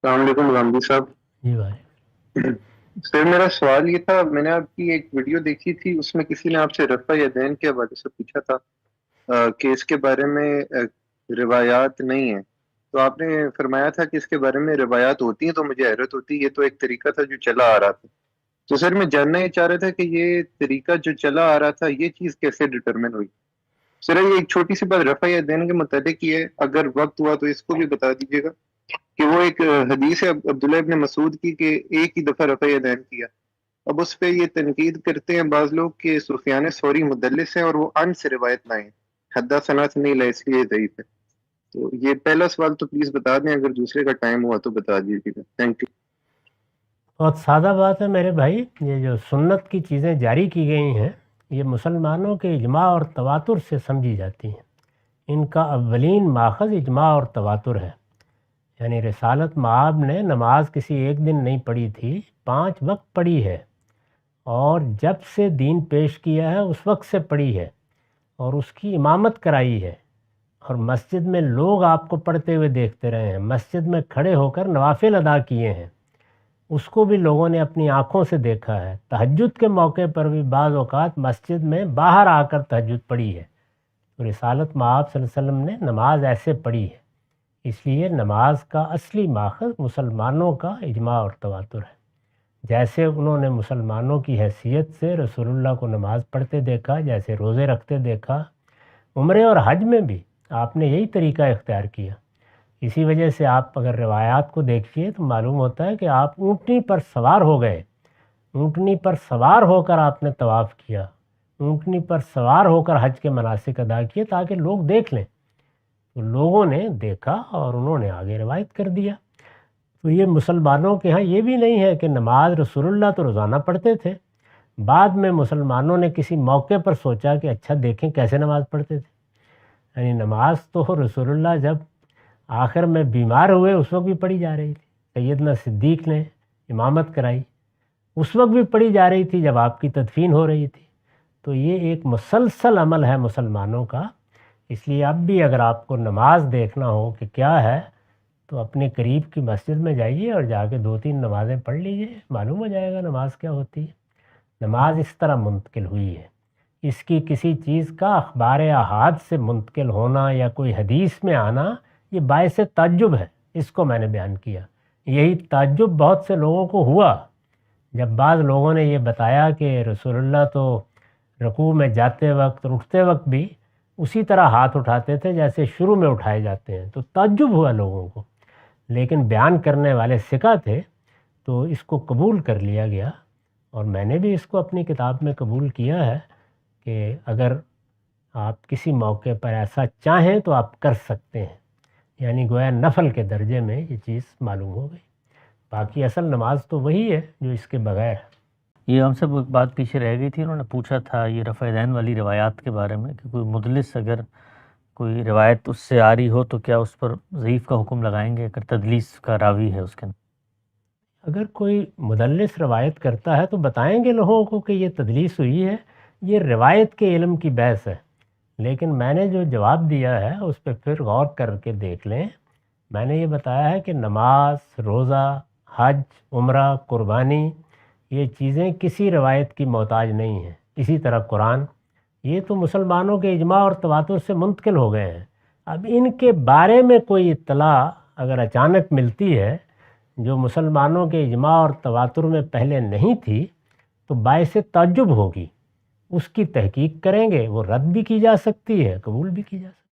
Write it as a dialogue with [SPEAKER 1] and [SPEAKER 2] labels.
[SPEAKER 1] السلام علیکم غامدی صاحب۔
[SPEAKER 2] جی بھائی۔
[SPEAKER 1] سر میرا سوال یہ تھا، میں نے آپ کی ایک ویڈیو دیکھی تھی، اس میں کسی نے آپ سے رفع یدین کے حوالے سے پوچھا تھا کہ اس کے بارے میں روایات نہیں ہیں، تو آپ نے فرمایا تھا کہ اس کے بارے میں روایات ہوتی ہیں تو مجھے حیرت ہوتی ہے، یہ تو ایک طریقہ تھا جو چلا آ رہا تھا۔ تو سر میں جاننا یہ چاہ رہا تھا کہ یہ طریقہ جو چلا آ رہا تھا یہ چیز کیسے ڈٹرمن ہوئی؟ سر یہ ایک چھوٹی سی بات رفع یدین کے متعلق یہ ہے، اگر وقت ہوا تو اس کو بھی بتا دیجیے گا کہ وہ ایک حدیث ہے عبداللہ ابن مسعود کی کہ ایک ہی دفعہ رفع یدین کیا۔ اب اس پہ یہ تنقید کرتے ہیں بعض لوگ کہ سفیان ثوری مدلس ہیں اور وہ ان سے روایت لائیں، حدثنا سے نہیں لائے، اس لیے ضعیف ہے۔ تو یہ پہلا سوال تو پلیز بتا دیں، اگر دوسرے کا ٹائم ہوا تو بتا دیجیے گا، تھینک یو۔
[SPEAKER 2] بہت سادہ بات ہے میرے بھائی، یہ جو سنت کی چیزیں جاری کی گئی ہیں یہ مسلمانوں کے اجماع اور تواتر سے سمجھی جاتی ہیں۔ ان کا اولین ماخذ اجماع اور تواتر ہے۔ یعنی رسالت مآب نے نماز کسی ایک دن نہیں پڑھی تھی، 5 وقت پڑھی ہے، اور جب سے دین پیش کیا ہے اس وقت سے پڑھی ہے، اور اس کی امامت کرائی ہے، اور مسجد میں لوگ آپ کو پڑھتے ہوئے دیکھتے رہے ہیں، مسجد میں کھڑے ہو کر نوافل ادا کیے ہیں، اس کو بھی لوگوں نے اپنی آنکھوں سے دیکھا ہے۔ تہجد کے موقع پر بھی بعض اوقات مسجد میں باہر آ کر تہجد پڑھی ہے۔ تو رسالت مآب صلی اللہ علیہ وسلم نے نماز ایسے پڑھی ہے، اس لیے نماز کا اصلی ماخذ مسلمانوں کا اجماع اور تواتر ہے۔ جیسے انہوں نے مسلمانوں کی حیثیت سے رسول اللہ کو نماز پڑھتے دیکھا، جیسے روزے رکھتے دیکھا، عمرے اور حج میں بھی آپ نے یہی طریقہ اختیار کیا۔ اسی وجہ سے آپ اگر روایات کو دیکھیے تو معلوم ہوتا ہے کہ آپ اونٹنی پر سوار ہو گئے، اونٹنی پر سوار ہو کر آپ نے طواف کیا، اونٹنی پر سوار ہو کر حج کے مناسک ادا کیے تاکہ لوگ دیکھ لیں۔ تو لوگوں نے دیکھا اور انہوں نے آگے روایت کر دیا۔ تو یہ مسلمانوں کے ہاں یہ بھی نہیں ہے کہ نماز رسول اللہ تو روزانہ پڑھتے تھے، بعد میں مسلمانوں نے کسی موقع پر سوچا کہ اچھا دیکھیں کیسے نماز پڑھتے تھے۔ یعنی نماز تو رسول اللہ جب آخر میں بیمار ہوئے اس وقت بھی پڑھی جا رہی تھی، سیدنا صدیق نے امامت کرائی، اس وقت بھی پڑھی جا رہی تھی جب آپ کی تدفین ہو رہی تھی۔ تو یہ ایک مسلسل عمل ہے مسلمانوں کا۔ اس لیے اب بھی اگر آپ کو نماز دیکھنا ہو کہ کیا ہے تو اپنے قریب کی مسجد میں جائیے اور جا کے 2-3 نمازیں پڑھ لیجئے، معلوم ہو جائے گا نماز کیا ہوتی ہے۔ نماز اس طرح منتقل ہوئی ہے، اس کی کسی چیز کا اخبار احاد سے منتقل ہونا یا کوئی حدیث میں آنا یہ باعث تعجب ہے، اس کو میں نے بیان کیا۔ یہی تعجب بہت سے لوگوں کو ہوا جب بعض لوگوں نے یہ بتایا کہ رسول اللہ تو رکوع میں جاتے وقت اور اٹھتے وقت بھی اسی طرح ہاتھ اٹھاتے تھے جیسے شروع میں اٹھائے جاتے ہیں، تو تعجب ہوا لوگوں کو، لیکن بیان کرنے والے ثقہ تھے تو اس کو قبول کر لیا گیا، اور میں نے بھی اس کو اپنی کتاب میں قبول کیا ہے کہ اگر آپ کسی موقع پر ایسا چاہیں تو آپ کر سکتے ہیں۔ یعنی گویا نفل کے درجے میں یہ چیز معلوم ہو گئی، باقی اصل نماز تو وہی ہے جو اس کے بغیر ہے۔
[SPEAKER 3] یہ ہم سب ایک بات پیچھے رہ گئی تھی، انہوں نے پوچھا تھا یہ رفع دین والی روایات کے بارے میں کہ کوئی مدلس اگر کوئی روایت اس سے آ رہی ہو تو کیا اس پر ضعیف کا حکم لگائیں گے اگر تدلیس کا راوی ہے اس کے اندر؟
[SPEAKER 2] اگر کوئی مدلس روایت کرتا ہے تو بتائیں گے لوگوں کو کہ یہ تدلیس ہوئی ہے، یہ روایت کے علم کی بحث ہے، لیکن میں نے جو جواب دیا ہے اس پہ پھر غور کر کے دیکھ لیں۔ میں نے یہ بتایا ہے کہ نماز، روزہ، حج، عمرہ، قربانی، یہ چیزیں کسی روایت کی محتاج نہیں ہیں۔ اسی طرح قرآن، یہ تو مسلمانوں کے اجماع اور تواتر سے منتقل ہو گئے ہیں۔ اب ان کے بارے میں کوئی اطلاع اگر اچانک ملتی ہے جو مسلمانوں کے اجماع اور تواتر میں پہلے نہیں تھی تو باعث تعجب ہوگی، اس کی تحقیق کریں گے، وہ رد بھی کی جا سکتی ہے، قبول بھی کی جا سکتی ہے۔